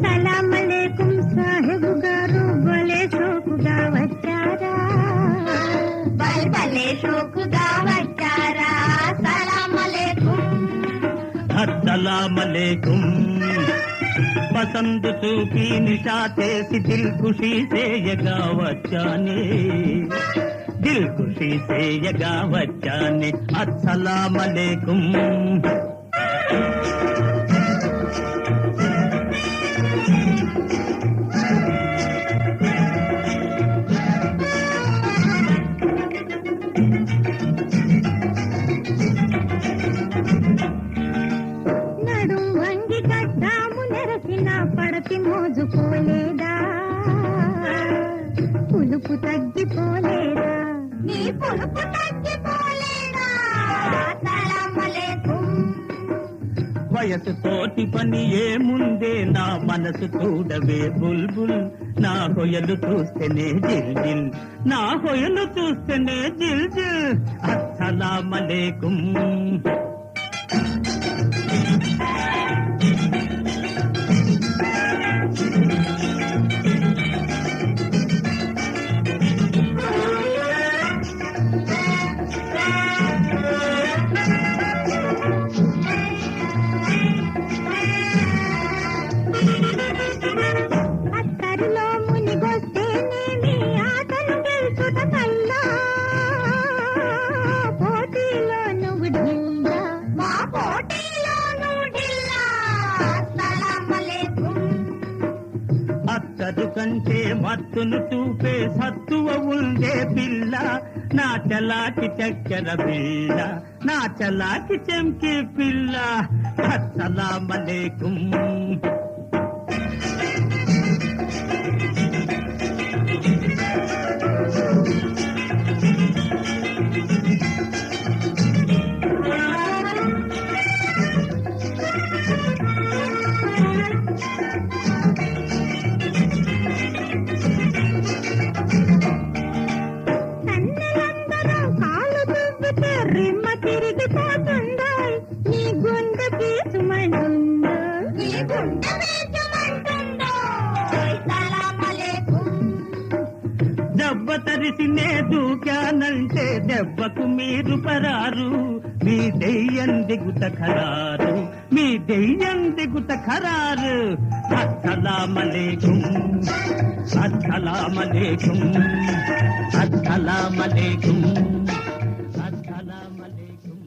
సలామలేకుం సాహెబు గారు భలే షోకుగా వచ్చారా, భలే షోకుగా వచ్చారా. సలామలేకుం అస్సలామలేకుం. పసందు చూపి నిషా చేసి దిల్ ఖుషీ సేయగా వచ్చానే, దిల్ ఖుషీ సేయగా వచ్చానే. అస్సలామలేకుం. నడుం వంగి కట్టాము నెరసిన పడతి మోజుకోలేదా, పులుపు తగ్గిపోలేదా, నీ పులుపు తగ్గిపోలేదా. సలామలేకుం. వయసు తోటి పని ఏముందే, నా మనసు చూడవే బుల్బుల్. నా హొయలు చూస్తేనే జిల్ జిల్, నా హొయలు చూస్తేనే జిల్ జిల్. అస్సలామలేకుం. అత్తరిలో మునిగొస్తేనేమి ఆటను గెలుచుట కల్లా, పోటీలో నువ్వు ఢిల్లా, మా పోటీలో నువ్వు ఢిల్లా. సలామలేకుం. అత్తరు కంటే మత్తును చూపే సత్తువ ఉండే పిల్ల, నా చలాకి చక్కెర పిల్ల, నా చలాకి చెంకి పిల్ల. అస్సలామలేకుం. కన్నెలందరూ కాలు దువ్వితే రిమ్మ తిరిగిపోతుందో, నీ గుండె పీచుమంటుందో, నీ గుండె పీచుమంటుందో. సలామలేకుం. దెబ్బ తరిసినే దూకానంటే దెబ్బకు మీరు పరారు, మీ దెయ్యం దిగుత ఖరారు, మీ దెయ్యం దిగుత ఖరారు. అస్సలామలేకుం. అస్సలామలేకుం. అస్సలామలేకుం. అస్సలామలేకుం.